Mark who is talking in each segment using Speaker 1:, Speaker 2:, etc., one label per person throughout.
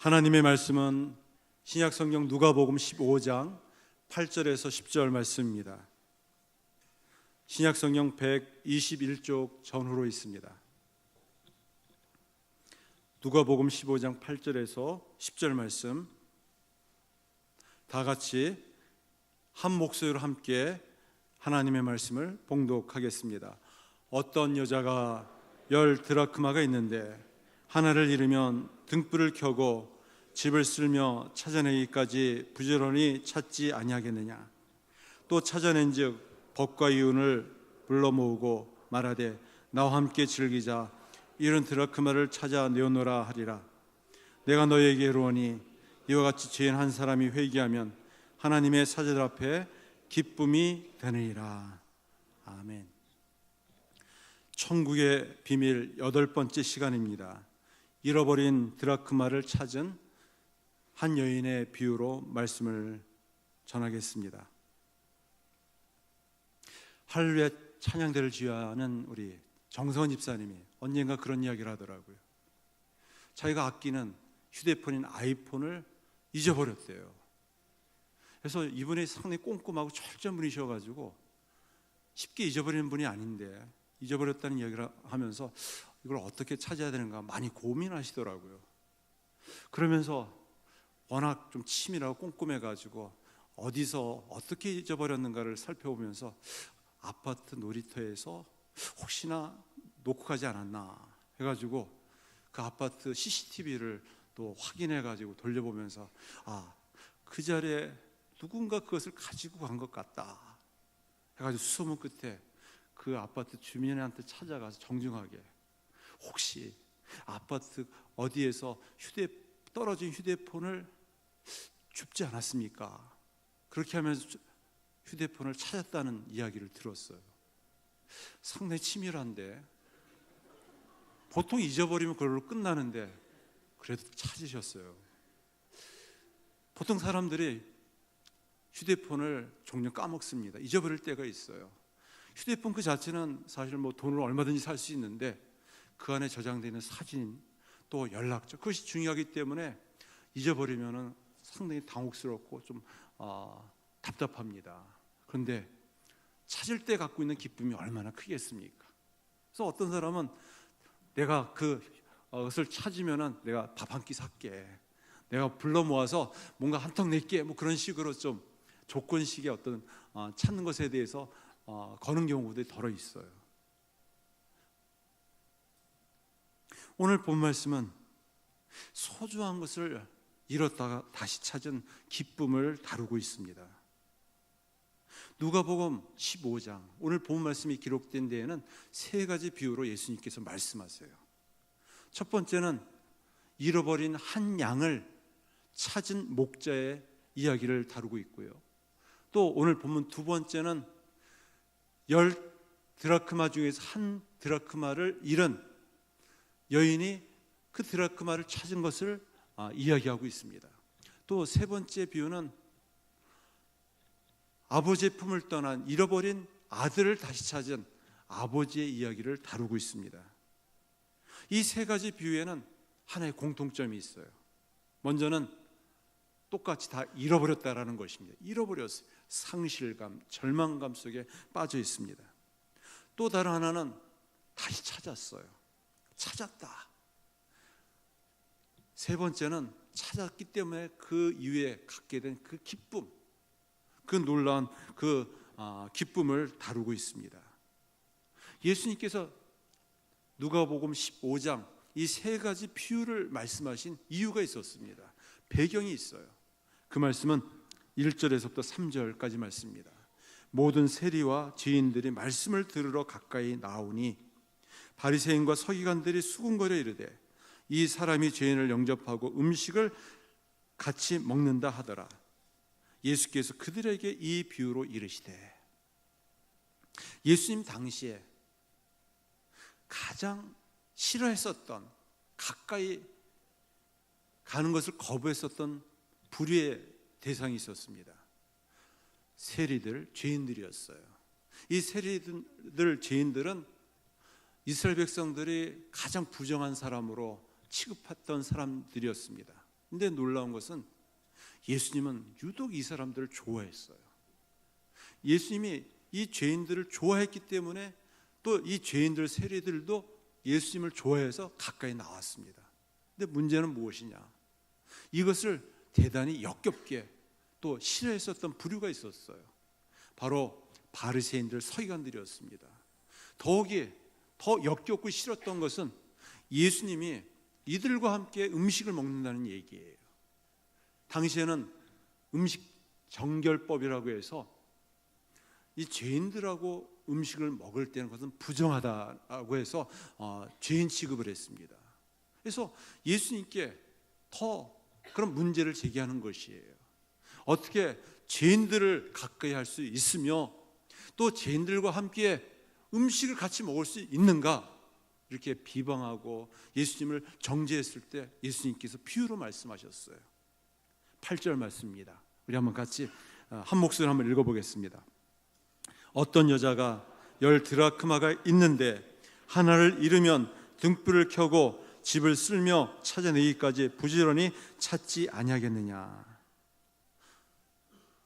Speaker 1: 하나님의 말씀은 신약성경 누가복음 15장 8절에서 10절 말씀입니다. 신약성경 121쪽 전후로 있습니다. 누가복음 15장 8절에서 10절 말씀 다 같이 한 목소리로 함께 하나님의 말씀을 봉독하겠습니다. 어떤 여자가 10드라크마가 있는데 하나를 잃으면 등불을 켜고 집을 쓸며 찾아내기까지 부지런히 찾지 아니하겠느냐. 또 찾아낸즉 법과 이윤을 불러 모으고 말하되 나와 함께 즐기자. 이런 드라크마를 찾아 내어놓으라 하리라. 내가 너에게 이르노니 이와 같이 죄인 한 사람이 회개하면 하나님의 사제들 앞에 기쁨이 되느니라. 아멘. 천국의 비밀 8번째 시간입니다. 잃어버린 드라크마를 찾은 한 여인의 비유로 말씀을 전하겠습니다. 할렐루야 찬양대를 지휘하는 우리 정선 집사님이 언젠가 그런 이야기를 하더라고요. 자기가 아끼는 휴대폰인 아이폰을 잊어버렸대요. 그래서 이분이 상당히 꼼꼼하고 철저한 분이셔가지고 쉽게 잊어버리는 분이 아닌데 잊어버렸다는 이야기를 하면서 이걸 어떻게 찾아야 되는가 많이 고민하시더라고요. 그러면서 워낙 좀 치밀하고 꼼꼼해가지고 어디서 어떻게 잊어버렸는가를 살펴보면서 아파트 놀이터에서 혹시나 놓고 가지 않았나 해가지고 그 아파트 CCTV를 또 확인해가지고 돌려보면서 그 자리에 누군가 그것을 가지고 간 것 같다 해가지고 수소문 끝에 그 아파트 주민한테 찾아가서 정중하게 혹시 아파트 어디에서 떨어진 휴대폰을 줍지 않았습니까? 그렇게 하면서 휴대폰을 찾았다는 이야기를 들었어요. 상당히 치밀한데 보통 잊어버리면 그걸로 끝나는데 그래도 찾으셨어요. 보통 사람들이 휴대폰을 종종 까먹습니다. 잊어버릴 때가 있어요. 휴대폰 그 자체는 사실 돈을 얼마든지 살 수 있는데 그 안에 저장되어 있는 사진 또 연락처 그것이 중요하기 때문에 잊어버리면 상당히 당혹스럽고 좀 답답합니다. 그런데 찾을 때 갖고 있는 기쁨이 얼마나 크겠습니까? 그래서 어떤 사람은 내가 그것을 찾으면 내가 밥 한 끼 살게, 내가 불러 모아서 뭔가 한턱 낼게, 그런 식으로 좀 조건식의 어떤 찾는 것에 대해서 거는 경우도 덜어 있어요. 오늘 본 말씀은 소중한 것을 잃었다가 다시 찾은 기쁨을 다루고 있습니다. 누가복음 15장 오늘 본 말씀이 기록된 데에는 3가지 비유로 예수님께서 말씀하세요. 첫 번째는 잃어버린 한 양을 찾은 목자의 이야기를 다루고 있고요. 또 오늘 본문 2번째는 10드라크마 중에서 한 드라크마를 잃은 여인이 그 드라크마를 찾은 것을 이야기하고 있습니다. 또 3번째 비유는 아버지의 품을 떠난 잃어버린 아들을 다시 찾은 아버지의 이야기를 다루고 있습니다. 이 3가지 비유에는 하나의 공통점이 있어요. 먼저는 똑같이 다 잃어버렸다라는 것입니다. 잃어버렸어요. 상실감, 절망감 속에 빠져 있습니다. 또 다른 하나는 다시 찾았어요. 찾았다. 3번째는 찾았기 때문에 그 이후에 갖게 된 그 기쁨, 그 놀라운 기쁨을 다루고 있습니다. 예수님께서 누가복음 15장 이 3가지 비유를 말씀하신 이유가 있었습니다. 배경이 있어요. 그 말씀은 1절에서부터 3절까지 말씀입니다. 모든 세리와 죄인들이 말씀을 들으러 가까이 나오니 바리새인과 서기관들이 수군거려 이르되 이 사람이 죄인을 영접하고 음식을 같이 먹는다 하더라. 예수께서 그들에게 이 비유로 이르시되 예수님 당시에 가장 싫어했었던 가까이 가는 것을 거부했었던 불의의 대상이 있었습니다. 세리들, 죄인들이었어요. 이 세리들, 죄인들은 이스라엘 백성들이 가장 부정한 사람으로 취급했던 사람들이었습니다. 근데 놀라운 것은 예수님은 유독 이 사람들을 좋아했어요. 예수님이 이 죄인들을 좋아했기 때문에 또 이 죄인들 세리들도 예수님을 좋아해서 가까이 나왔습니다. 근데 문제는 무엇이냐? 이것을 대단히 역겹게 또 싫어했었던 부류가 있었어요. 바로 바리새인들, 서기관들이었습니다. 더욱이 더 역겹고 싫었던 것은 예수님이 이들과 함께 음식을 먹는다는 얘기예요. 당시에는 음식 정결법이라고 해서 이 죄인들하고 음식을 먹을 때는 그것은 부정하다고 해서 죄인 취급을 했습니다. 그래서 예수님께 더 그런 문제를 제기하는 것이에요. 어떻게 죄인들을 가까이 할 수 있으며 또 죄인들과 함께 음식을 같이 먹을 수 있는가? 이렇게 비방하고 예수님을 정죄했을 때 예수님께서 비유로 말씀하셨어요. 8절 말씀입니다. 우리 한번 같이 한 목소리로 한번 읽어보겠습니다. 어떤 여자가 10 드라크마가 있는데 하나를 잃으면 등불을 켜고 집을 쓸며 찾아내기까지 부지런히 찾지 아니하겠느냐.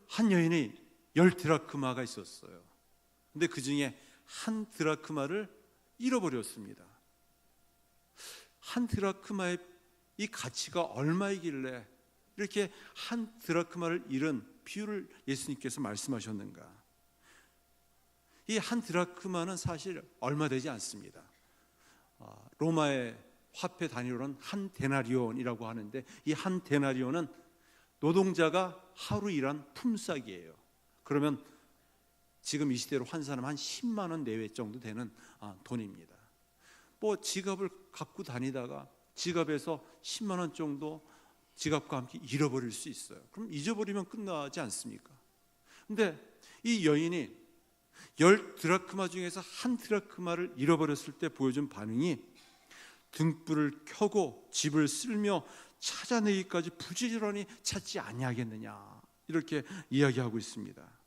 Speaker 1: 한 여인이 10 드라크마가 있었어요. 근데 그 중에 한 드라크마를 잃어버렸습니다. 한 드라크마의 이 가치가 얼마이길래 이렇게 한 드라크마를 잃은 비유를 예수님께서 말씀하셨는가? 이 한 드라크마는 사실 얼마 되지 않습니다. 로마의 화폐 단위로는 한 데나리온이라고 하는데 이 한 데나리온은 노동자가 하루 일한 품삯이에요. 그러면 지금 이 시대로 환산하면 한 10만 원 내외 정도 되는 돈입니다. 뭐 지갑을 갖고 다니다가 지갑에서 10만 원 정도 지갑과 함께 잃어버릴 수 있어요. 그럼 잊어버리면 끝나지 않습니까? 근데 이 여인이 10 드라크마 중에서 한 드라크마를 잃어버렸을 때 보여준 반응이 등불을 켜고 집을 쓸며 찾아내기까지 부지런히 찾지 아니하겠느냐, 이렇게 이야기하고 있습니다.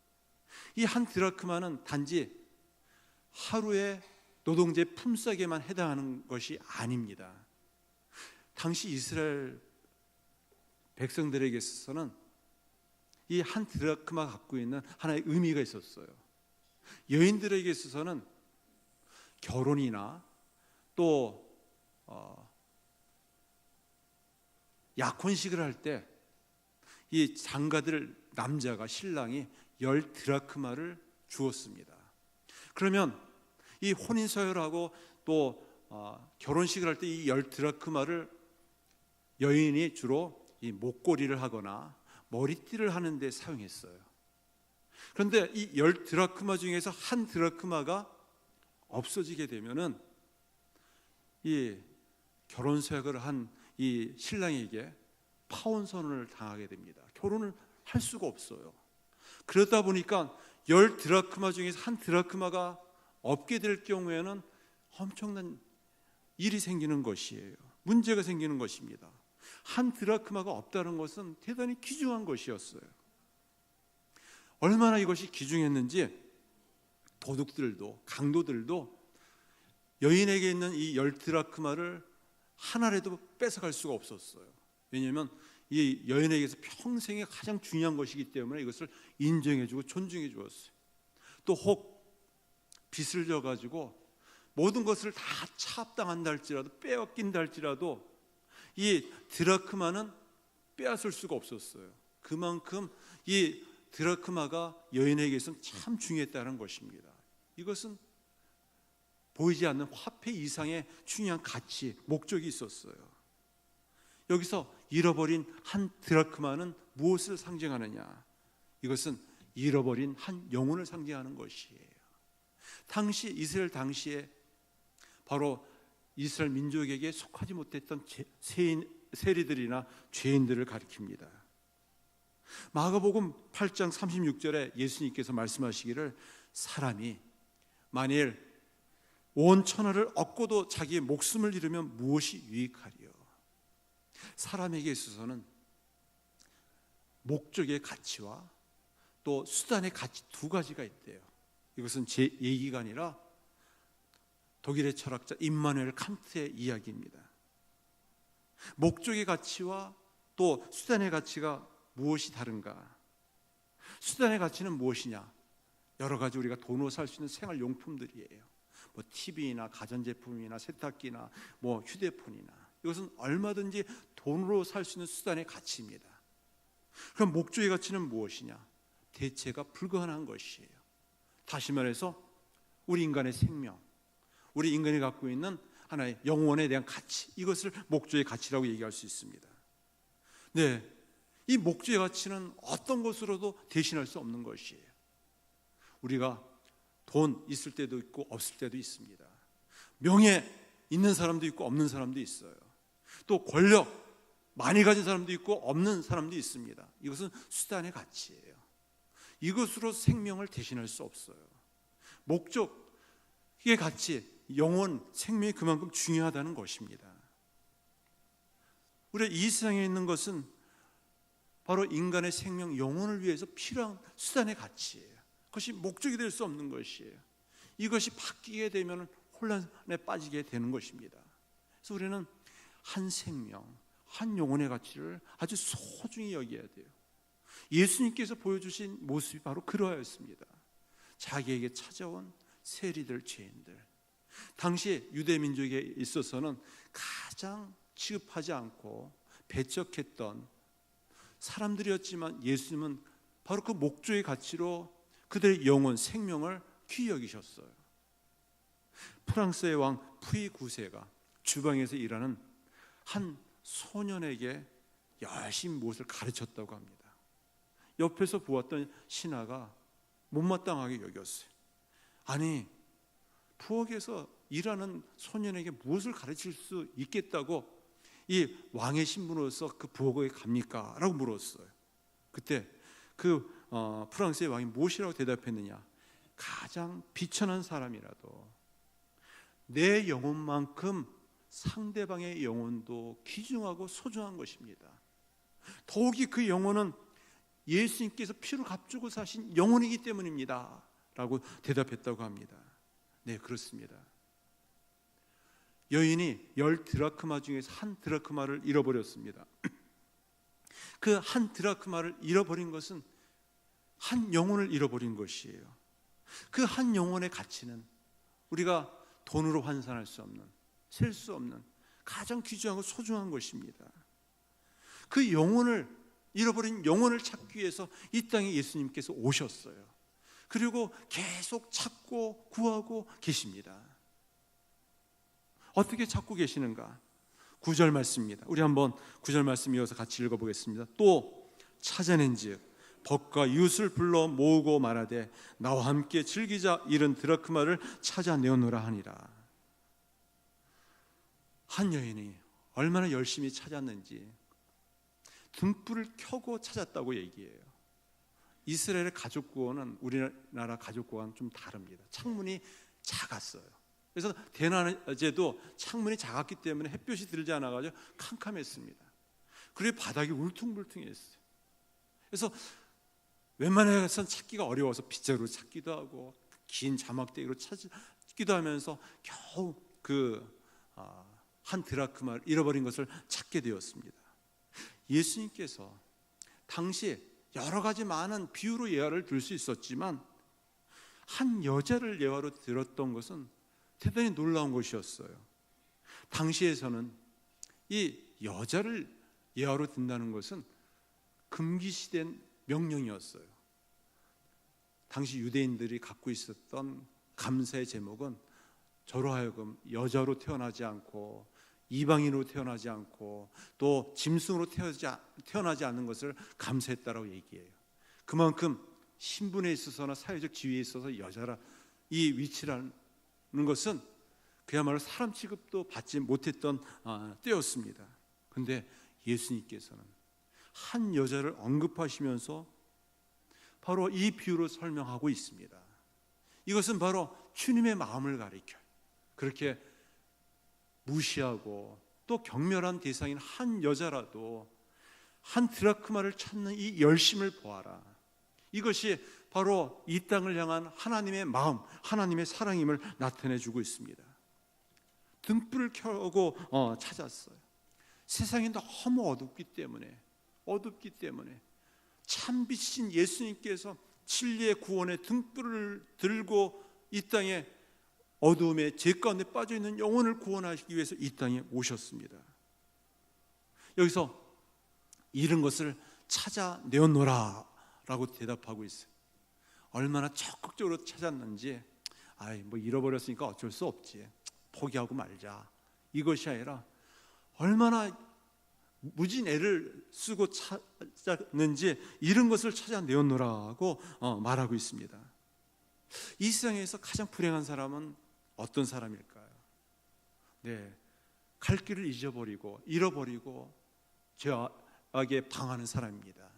Speaker 1: 이 한 드라크마는 단지 하루의 노동자의 품삯에만 해당하는 것이 아닙니다. 당시 이스라엘 백성들에게 있어서는 이 한 드라크마가 갖고 있는 하나의 의미가 있었어요. 여인들에게 있어서는 결혼이나 또 약혼식을 할 때 이 장가들 남자가 신랑이 10 드라크마를 주었습니다. 그러면 이 혼인 서열하고 또 결혼식을 할 때 이 10 드라크마를 여인이 주로 이 목걸이를 하거나 머리띠를 하는 데 사용했어요. 그런데 이 10 드라크마 중에서 한 드라크마가 없어지게 되면은 이 결혼 서약을 한 이 신랑에게 파혼선언을 당하게 됩니다. 결혼을 할 수가 없어요. 그러다 보니까 10 드라크마 중에서 한 드라크마가 없게 될 경우에는 엄청난 일이 생기는 것이에요. 문제가 생기는 것입니다. 한 드라크마가 없다는 것은 대단히 귀중한 것이었어요. 얼마나 이것이 귀중했는지 도둑들도 강도들도 여인에게 있는 이 10 드라크마를 하나라도 뺏어갈 수가 없었어요. 왜냐하면 이 여인에게서 평생에 가장 중요한 것이기 때문에 이것을 인정해주고 존중해 주었어요. 또 혹 빚을 져가지고 모든 것을 다 차압당한다 할지라도, 빼앗긴다 할지라도 이 드라크마는 빼앗을 수가 없었어요. 그만큼 이 드라크마가 여인에게서는 참 중요했다는 것입니다. 이것은 보이지 않는 화폐 이상의 중요한 가치, 목적이 있었어요. 여기서 잃어버린 한 드라크마는 무엇을 상징하느냐? 이것은 잃어버린 한 영혼을 상징하는 것이에요. 당시 이스라엘 당시에 바로 이스라엘 민족에게 속하지 못했던 세리들이나 죄인들을 가리킵니다. 마가복음 8장 36절에 예수님께서 말씀하시기를 사람이 만일 온 천하를 얻고도 자기의 목숨을 잃으면 무엇이 유익하리요? 사람에게 있어서는 목적의 가치와 또 수단의 가치 두 가지가 있대요. 이것은 제 얘기가 아니라 독일의 철학자 임마누엘 칸트의 이야기입니다. 목적의 가치와 또 수단의 가치가 무엇이 다른가? 수단의 가치는 무엇이냐? 여러 가지 우리가 돈으로 살 수 있는 생활용품들이에요. 뭐 TV나 가전제품이나 세탁기나 뭐 휴대폰이나, 이것은 얼마든지 돈으로 살 수 있는 수단의 가치입니다. 그럼 목적의 가치는 무엇이냐? 대체가 불가능한 것이에요. 다시 말해서 우리 인간의 생명, 우리 인간이 갖고 있는 하나의 영혼에 대한 가치, 이것을 목적의 가치라고 얘기할 수 있습니다. 네, 이 목적의 가치는 어떤 것으로도 대신할 수 없는 것이에요. 우리가 돈 있을 때도 있고 없을 때도 있습니다. 명예 있는 사람도 있고 없는 사람도 있어요. 또 권력 많이 가진 사람도 있고 없는 사람도 있습니다. 이것은 수단의 가치예요. 이것으로 생명을 대신할 수 없어요. 목적의 가치, 영혼, 생명이 그만큼 중요하다는 것입니다. 우리가 이 세상에 있는 것은 바로 인간의 생명, 영혼을 위해서 필요한 수단의 가치예요. 그것이 목적이 될 수 없는 것이에요. 이것이 바뀌게 되면 혼란에 빠지게 되는 것입니다. 그래서 우리는 한 생명, 한 영혼의 가치를 아주 소중히 여겨야 돼요. 예수님께서 보여주신 모습이 바로 그러하였습니다. 자기에게 찾아온 세리들, 죄인들, 당시 유대 민족에 있어서는 가장 취급하지 않고 배척했던 사람들이었지만, 예수님은 바로 그 목적의 가치로 그들의 영혼, 생명을 귀히 여기셨어요. 프랑스의 왕 푸이 9세가 주방에서 일하는 한 소년에게 열심히 무엇을 가르쳤다고 합니다. 옆에서 보았던 신하가 못마땅하게 여겼어요. 아니, 부엌에서 일하는 소년에게 무엇을 가르칠 수 있겠다고 이 왕의 신분으로서 그 부엌에 갑니까? 라고 물었어요. 그때 그 프랑스의 왕이 무엇이라고 대답했느냐? 가장 비천한 사람이라도 내 영혼만큼 상대방의 영혼도 귀중하고 소중한 것입니다. 더욱이 그 영혼은 예수님께서 피로 값주고 사신 영혼이기 때문입니다 라고 대답했다고 합니다. 네, 그렇습니다. 여인이 10드라크마 중에서 한 드라크마를 잃어버렸습니다. 그 한 드라크마를 잃어버린 것은 한 영혼을 잃어버린 것이에요. 그 한 영혼의 가치는 우리가 돈으로 환산할 수 없는, 셀 수 없는 가장 귀중하고 소중한 것입니다. 그 영혼을 잃어버린 영혼을 찾기 위해서 이 땅에 예수님께서 오셨어요. 그리고 계속 찾고 구하고 계십니다. 어떻게 찾고 계시는가? 9절 말씀입니다. 우리 한번 9절 말씀 이어서 같이 읽어보겠습니다. 또 찾아낸즉 벗과 이웃을 불러 모으고 말하되 나와 함께 즐기자, 이른 드라크마를 찾아내오노라 하니라. 한 여인이 얼마나 열심히 찾았는지 등불을 켜고 찾았다고 얘기해요. 이스라엘의 가족 구원은 우리나라 가족 구원은 좀 다릅니다. 창문이 작았어요. 그래서 대낮에도 창문이 작았기 때문에 햇볕이 들지 않아가지고 캄캄했습니다. 그리고 바닥이 울퉁불퉁했어요. 그래서 웬만해서는 찾기가 어려워서 빗자루로 찾기도 하고 긴 자막대기로 찾기도 하면서 겨우 한 드라크마를 잃어버린 것을 찾게 되었습니다. 예수님께서 당시에 여러 가지 많은 비유로 예화를 들 수 있었지만 한 여자를 예화로 들었던 것은 대단히 놀라운 것이었어요. 당시에서는 이 여자를 예화로 든다는 것은 금기시된 명령이었어요. 당시 유대인들이 갖고 있었던 감사의 제목은 저로 하여금 여자로 태어나지 않고 이방인으로 태어나지 않고 또 짐승으로 태어나지 않는 것을 감사했다라고 얘기해요. 그만큼 신분에 있어서나 사회적 지위에 있어서 여자라 이 위치라는 것은 그야말로 사람 취급도 받지 못했던 때였습니다. 그런데 예수님께서는 한 여자를 언급하시면서 바로 이 비유로 설명하고 있습니다. 이것은 바로 주님의 마음을 가리켜요. 그렇게 무시하고 또 경멸한 대상인 한 여자라도 한 드라크마를 찾는 이 열심을 보아라. 이것이 바로 이 땅을 향한 하나님의 마음, 하나님의 사랑임을 나타내주고 있습니다. 등불을 켜고 찾았어요. 세상이 너무 어둡기 때문에 어둡기 때문에 참빛인 예수님께서 진리의 구원의 등불을 들고 이 땅에 어두움의 죄 가운데 빠져있는 영혼을 구원하시기 위해서 이 땅에 오셨습니다. 여기서 잃은 것을 찾아내었노라 라고 대답하고 있어요. 얼마나 적극적으로 찾았는지, 뭐 잃어버렸으니까 어쩔 수 없지, 포기하고 말자, 이것이 아니라 얼마나 무진 애를 쓰고 찾았는지 잃은 것을 찾아내었노라고 말하고 있습니다. 이 세상에서 가장 불행한 사람은 어떤 사람일까요? 갈 길을 잊어버리고 잃어버리고 죄악에 방하는 사람입니다.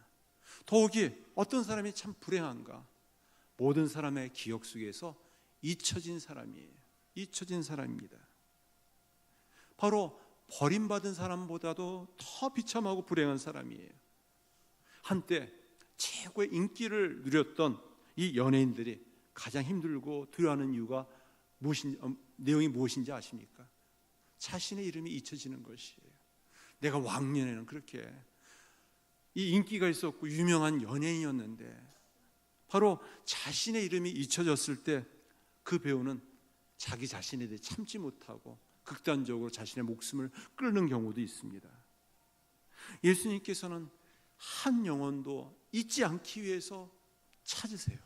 Speaker 1: 더욱이 어떤 사람이 참 불행한가? 모든 사람의 기억 속에서 잊혀진 사람이에요. 잊혀진 사람입니다. 바로 버림받은 사람보다도 더 비참하고 불행한 사람이에요. 한때 최고의 인기를 누렸던 이 연예인들이 가장 힘들고 두려워하는 이유가 내용이 무엇인지 아십니까? 자신의 이름이 잊혀지는 것이에요. 내가 왕년에는 그렇게 이 인기가 있었고 유명한 연예인이었는데, 바로 자신의 이름이 잊혀졌을 때 그 배우는 자기 자신에 대해 참지 못하고 극단적으로 자신의 목숨을 끊는 경우도 있습니다. 예수님께서는 한 영혼도 잊지 않기 위해서 찾으세요.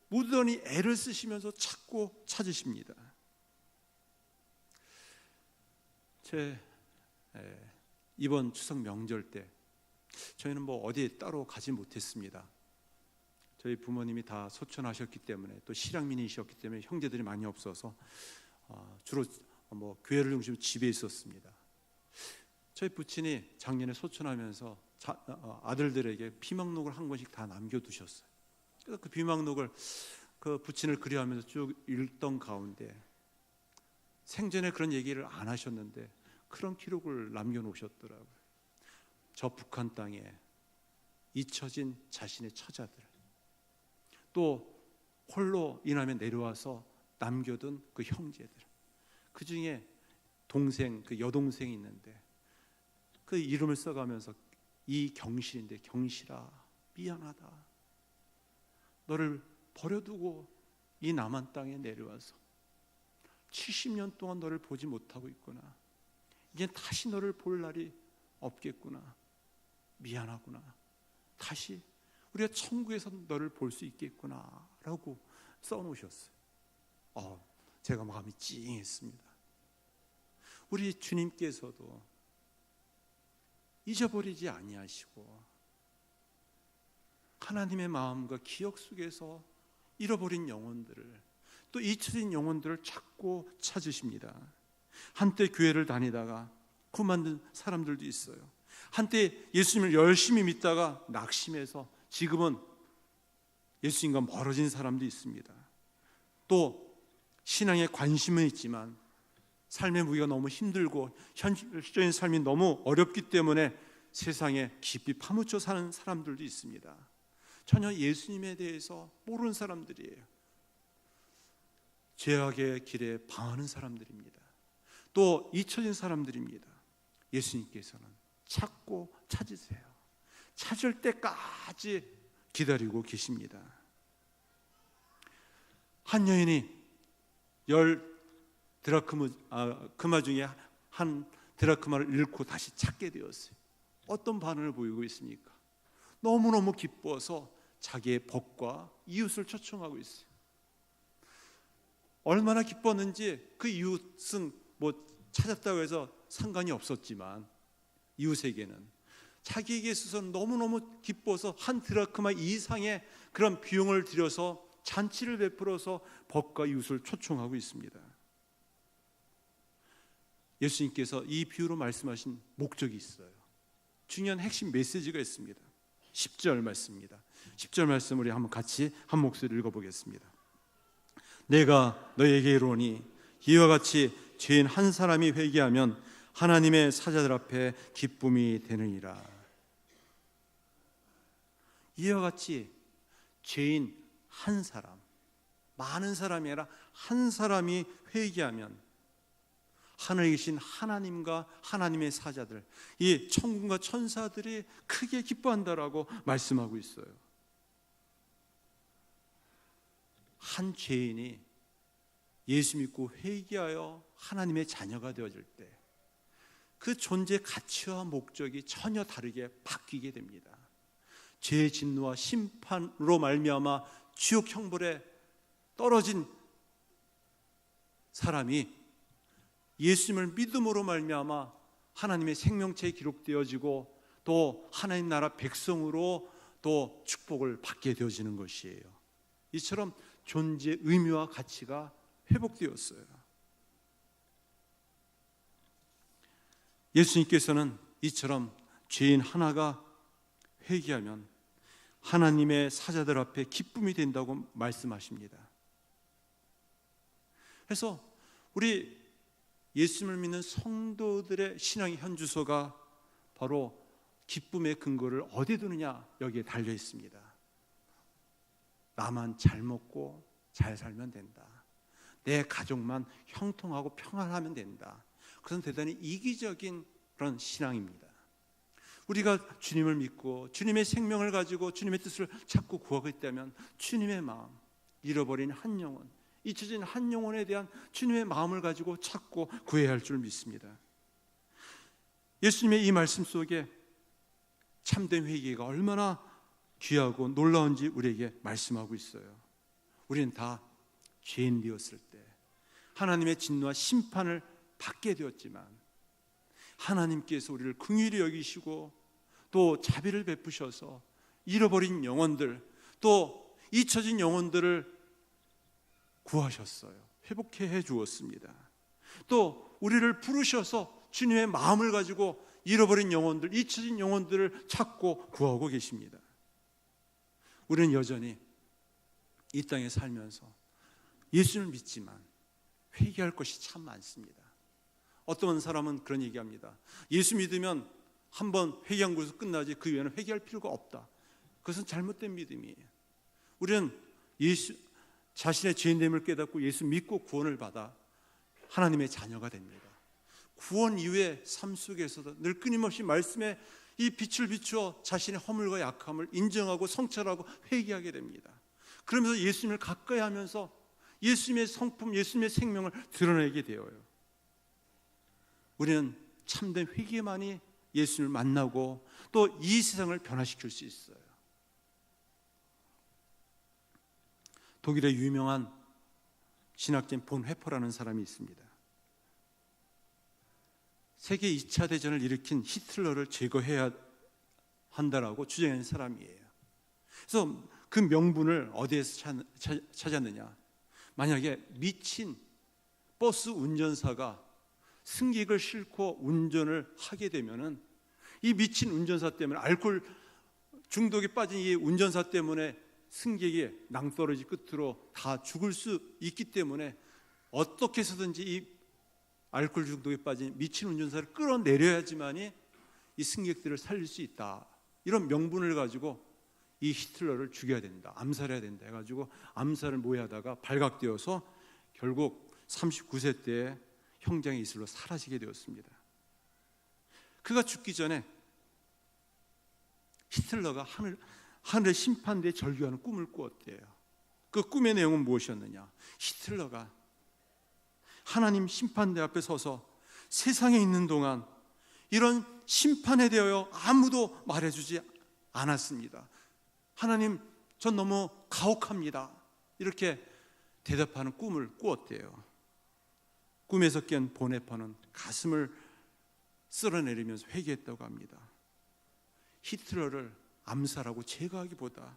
Speaker 1: 무던히 애를 쓰시면서 찾고 찾으십니다. 이번 추석 명절 때 저희는 어디에 따로 가지 못했습니다. 저희 부모님이 다 소천하셨기 때문에, 또 실향민이셨기 때문에 형제들이 많이 없어서 주로 교회를 중심으로 집에 있었습니다. 저희 부친이 작년에 소천하면서 아들들에게 피망록을 한 권씩 다 남겨두셨어요. 그래서 그 피망록을 그 부친을 그리워하면서 쭉 읽던 가운데, 생전에 그런 얘기를 안 하셨는데 그런 기록을 남겨놓으셨더라고요. 저 북한 땅에 잊혀진 자신의 처자들, 또 홀로 이남에 내려와서 남겨둔 그 형제들, 그 중에 동생, 그 여동생이 있는데 그 이름을 써가면서, 이 경실인데, 경실아 미안하다, 너를 버려두고 이 남한 땅에 내려와서 70년 동안 너를 보지 못하고 있구나, 이제 다시 너를 볼 날이 없겠구나, 미안하구나, 다시 우리가 천국에서 너를 볼 수 있겠구나 라고 써놓으셨어요. 제가 마음이 찡했습니다. 우리 주님께서도 잊어버리지 아니하시고 하나님의 마음과 기억 속에서 잃어버린 영혼들을, 또 잊혀진 영혼들을 찾고 찾으십니다. 한때 교회를 다니다가 구만든 사람들도 있어요. 한때 예수님을 열심히 믿다가 낙심해서 지금은 예수님과 멀어진 사람도 있습니다. 또 신앙에 관심은 있지만 삶의 무게가 너무 힘들고 현실적인 삶이 너무 어렵기 때문에 세상에 깊이 파묻혀 사는 사람들도 있습니다. 전혀 예수님에 대해서 모르는 사람들이에요. 죄악의 길에 방하는 사람들입니다. 또 잊혀진 사람들입니다. 예수님께서는 찾고 찾으세요. 찾을 때까지 기다리고 계십니다. 한 여인이 10드라크마 중에 한 드라크마를 잃고 다시 찾게 되었어요. 어떤 반응을 보이고 있습니까? 너무너무 기뻐서 자기의 법과 이웃을 초청하고 있어요. 얼마나 기뻤는지 그 이웃은 찾았다고 해서 상관이 없었지만, 이웃에게는 자기에게 있어서는 너무너무 기뻐서 한 드라크마 이상의 그런 비용을 들여서 잔치를 베풀어서 법과 이웃을 초청하고 있습니다. 예수님께서 이 비유로 말씀하신 목적이 있어요. 중요한 핵심 메시지가 있습니다. 10절 말씀입니다. 10절 말씀 우리 한번 같이 한 목소리로 읽어보겠습니다. 내가 너에게 이르노니 이와 같이 죄인 한 사람이 회개하면 하나님의 사자들 앞에 기쁨이 되느니라. 이와 같이 죄인 한 사람, 많은 사람이 아니라 한 사람이 회개하면 하늘에 계신 하나님과 하나님의 사자들, 이 천군과 천사들이 크게 기뻐한다라고 말씀하고 있어요. 한 죄인이 예수 믿고 회개하여 하나님의 자녀가 되어질 때 그 존재 가치와 목적이 전혀 다르게 바뀌게 됩니다. 죄의 진노와 심판으로 말미암아 지옥 형벌에 떨어진 사람이 예수님을 믿음으로 말미암아 하나님의 생명체에 기록되어지고 또 하나님 나라 백성으로 또 축복을 받게 되어지는 것이에요. 이처럼 존재의 의미와 가치가 회복되었어요. 예수님께서는 이처럼 죄인 하나가 회개하면 하나님의 사자들 앞에 기쁨이 된다고 말씀하십니다. 그래서 우리 예수님을 믿는 성도들의 신앙의 현주소가 바로 기쁨의 근거를 어디에 두느냐, 여기에 달려 있습니다. 나만 잘 먹고 잘 살면 된다. 내 가족만 형통하고 평안하면 된다. 그것은 대단히 이기적인 그런 신앙입니다. 우리가 주님을 믿고 주님의 생명을 가지고 주님의 뜻을 찾고 구하고 있다면 주님의 마음, 잃어버린 한 영혼, 잊혀진 한 영혼에 대한 주님의 마음을 가지고 찾고 구해야 할 줄 믿습니다. 예수님의 이 말씀 속에 참된 회개가 얼마나 귀하고 놀라운지 우리에게 말씀하고 있어요. 우리는 다 죄인 되었을 때 하나님의 진노와 심판을 받게 되었지만 하나님께서 우리를 긍휼히 여기시고 또 자비를 베푸셔서 잃어버린 영혼들, 또 잊혀진 영혼들을 구하셨어요. 회복해 주었습니다. 또 우리를 부르셔서 주님의 마음을 가지고 잃어버린 영혼들, 잊혀진 영혼들을 찾고 구하고 계십니다. 우리는 여전히 이 땅에 살면서 예수를 믿지만 회개할 것이 참 많습니다. 어떤 사람은 그런 얘기합니다. 예수 믿으면 한번 회개한 것으로 끝나지 그 이후에는 회개할 필요가 없다. 그것은 잘못된 믿음이에요. 우리는 예수 자신의 죄인됨을 깨닫고 예수 믿고 구원을 받아 하나님의 자녀가 됩니다. 구원 이후의 삶 속에서도 늘 끊임없이 말씀에 이 빛을 비추어 자신의 허물과 약함을 인정하고 성찰하고 회개하게 됩니다. 그러면서 예수님을 가까이 하면서 예수님의 성품, 예수님의 생명을 드러내게 되어요. 우리는 참된 회개만이 예수님을 만나고 또 이 세상을 변화시킬 수 있어요. 독일의 유명한 신학자인 본 회퍼라는 사람이 있습니다. 세계 2차 대전을 일으킨 히틀러를 제거해야 한다라고 주장하는 사람이에요. 그래서 그 명분을 어디에서 찾았느냐? 만약에 미친 버스 운전사가 승객을 싣고 운전을 하게 되면은 이 미친 운전사 때문에 알코올 중독에 빠진 이 운전사 때문에 승객이 낭떠러지 끝으로 다 죽을 수 있기 때문에 어떻게 해서든지 이 알코올 중독에 빠진 미친 운전사를 끌어내려야지만이 이 승객들을 살릴 수 있다. 이런 명분을 가지고 이 히틀러를 죽여야 된다, 암살해야 된다 해가지고 암살을 모의하다가 발각되어서 결국 39세 때에 형장의 이슬로 사라지게 되었습니다. 그가 죽기 전에 히틀러가 하늘의 심판대에 절규하는 꿈을 꾸었대요. 그 꿈의 내용은 무엇이었느냐? 히틀러가 하나님 심판대 앞에 서서 세상에 있는 동안 이런 심판에 대하여 아무도 말해주지 않았습니다. 하나님, 전 너무 가혹합니다. 이렇게 대답하는 꿈을 꾸었대요. 꿈에서 깬 보네퍼는 가슴을 쓸어내리면서 회개했다고 합니다. 히틀러를 암살하고 제거하기보다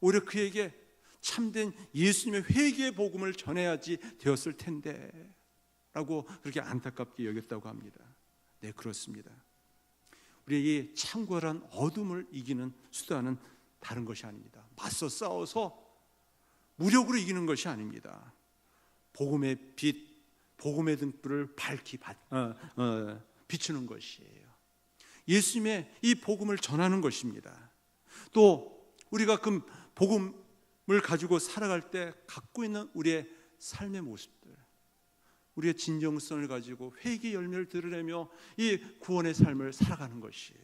Speaker 1: 오히려 그에게 참된 예수님의 회개의 복음을 전해야지 되었을 텐데 라고 그렇게 안타깝게 여겼다고 합니다. 네, 그렇습니다. 우리의 이 창궐한 어둠을 이기는 수단은 다른 것이 아닙니다. 맞서 싸워서 무력으로 이기는 것이 아닙니다. 복음의 빛, 복음의 등불을 밝히 비추는 것이에요. 예수님의 이 복음을 전하는 것입니다. 또 우리가 그 복음을 가지고 살아갈 때 갖고 있는 우리의 삶의 모습들, 우리의 진정성을 가지고 회개 열매를 드러내며 이 구원의 삶을 살아가는 것이에요.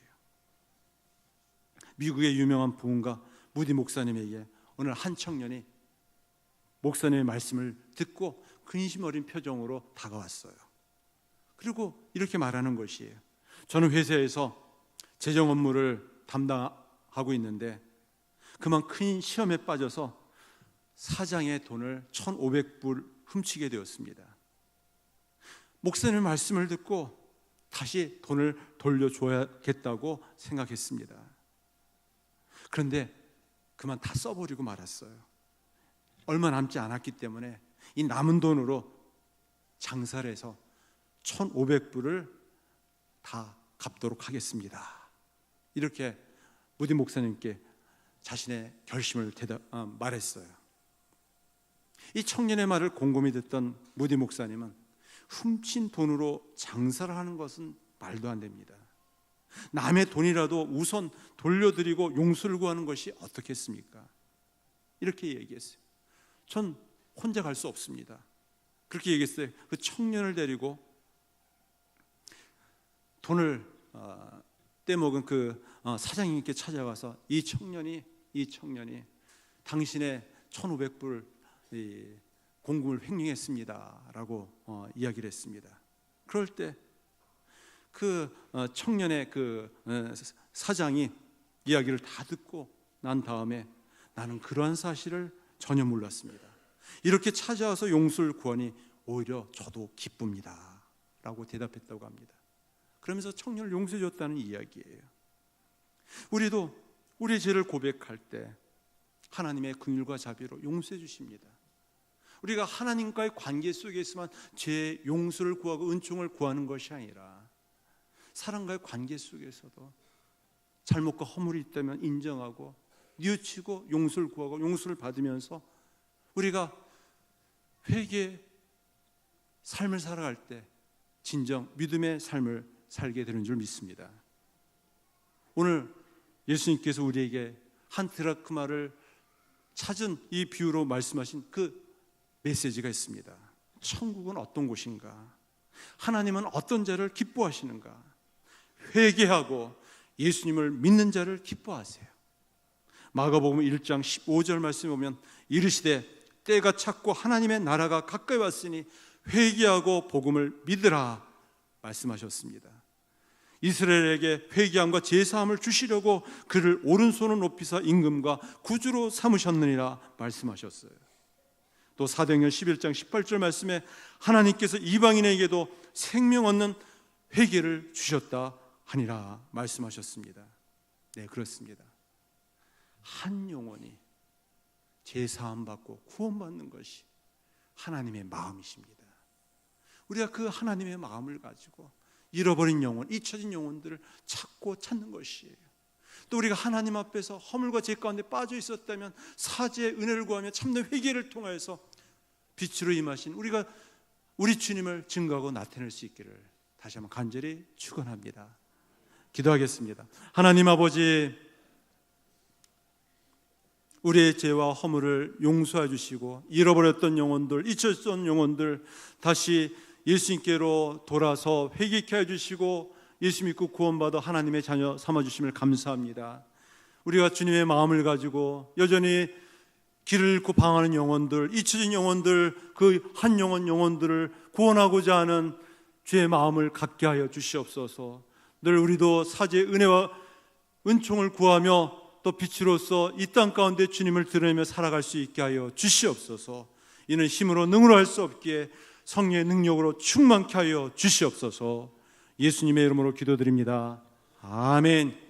Speaker 1: 미국의 유명한 부흥가 무디 목사님에게 오늘 한 청년이 목사님의 말씀을 듣고 근심 어린 표정으로 다가왔어요. 그리고 이렇게 말하는 것이에요. 저는 회사에서 재정 업무를 담당하고 있는데 그만 큰 시험에 빠져서 사장의 돈을 1,500불 훔치게 되었습니다. 목사님의 말씀을 듣고 다시 돈을 돌려줘야겠다고 생각했습니다. 그런데 그만 다 써버리고 말았어요. 얼마 남지 않았기 때문에 이 남은 돈으로 장사를 해서 1,500불을 다 갚도록 하겠습니다. 이렇게 무디 목사님께 자신의 결심을 말했어요. 이 청년의 말을 곰곰이 듣던 무디 목사님은 훔친 돈으로 장사를 하는 것은 말도 안 됩니다. 남의 돈이라도 우선 돌려드리고 용서를 구하는 것이 어떻겠습니까? 이렇게 얘기했어요. 전 혼자 갈 수 없습니다. 그렇게 얘기했어요. 그 청년을 데리고 돈을 떼먹은 그 사장님께 찾아가서 이 청년이 당신의 1,500불 공금을 횡령했습니다 라고 이야기를 했습니다. 그럴 때 그 청년의 그 사장이 이야기를 다 듣고 난 다음에 나는 그러한 사실을 전혀 몰랐습니다. 이렇게 찾아와서 용서를 구하니 오히려 저도 기쁩니다 라고 대답했다고 합니다. 그러면서 청년을 용서해 줬다는 이야기예요. 우리도 우리의 죄를 고백할 때 하나님의 긍휼과 자비로 용서해 주십니다. 우리가 하나님과의 관계 속에 있으면 죄의 용서를 구하고 은총을 구하는 것이 아니라 사람과의 관계 속에서도 잘못과 허물이 있다면 인정하고 뉘우치고 용서를 구하고 용서를 받으면서 우리가 회개의 삶을 살아갈 때 진정 믿음의 삶을 살게 되는 줄 믿습니다. 오늘 예수님께서 우리에게 한 드라크마를 찾은 이 비유로 말씀하신 그 메시지가 있습니다. 천국은 어떤 곳인가? 하나님은 어떤 자를 기뻐하시는가? 회개하고 예수님을 믿는 자를 기뻐하세요. 마가복음 1장 15절 말씀에 보면 이르시되 때가 찼고 하나님의 나라가 가까이 왔으니 회개하고 복음을 믿으라 말씀하셨습니다. 이스라엘에게 회개함과 제사함을 주시려고 그를 오른손을 높이사 임금과 구주로 삼으셨느니라 말씀하셨어요. 또 사도행전 11장 18절 말씀에 하나님께서 이방인에게도 생명 얻는 회개를 주셨다 하니라 말씀하셨습니다. 네, 그렇습니다. 한 영혼이 제사함 받고 구원받는 것이 하나님의 마음이십니다. 우리가 그 하나님의 마음을 가지고 잃어버린 영혼, 잊혀진 영혼들을 찾고 찾는 것이에요. 또 우리가 하나님 앞에서 허물과 죄 가운데 빠져 있었다면 사죄의 은혜를 구하며 참된 회개를 통하여서 빛으로 임하신 우리 주님을 증거하고 나타낼 수 있기를 다시 한번 간절히 축원합니다. 기도하겠습니다. 하나님 아버지, 우리의 죄와 허물을 용서해 주시고 잃어버렸던 영혼들, 잊혀졌던 영혼들 다시 예수님께로 돌아서 회개케 해주시고 예수 믿고 구원받아 하나님의 자녀 삼아주심을 감사합니다. 우리가 주님의 마음을 가지고 여전히 길을 잃고 방황하는 영혼들, 잊혀진 영혼들, 그 한 영혼들을 구원하고자 하는 주의 마음을 갖게 하여 주시옵소서. 늘 우리도 사죄의 은혜와 은총을 구하며 또 빛으로서 이 땅 가운데 주님을 드러내며 살아갈 수 있게 하여 주시옵소서. 이는 힘으로 능으로 할 수 없기에 성령의 능력으로 충만케 하여 주시옵소서. 예수님의 이름으로 기도드립니다. 아멘.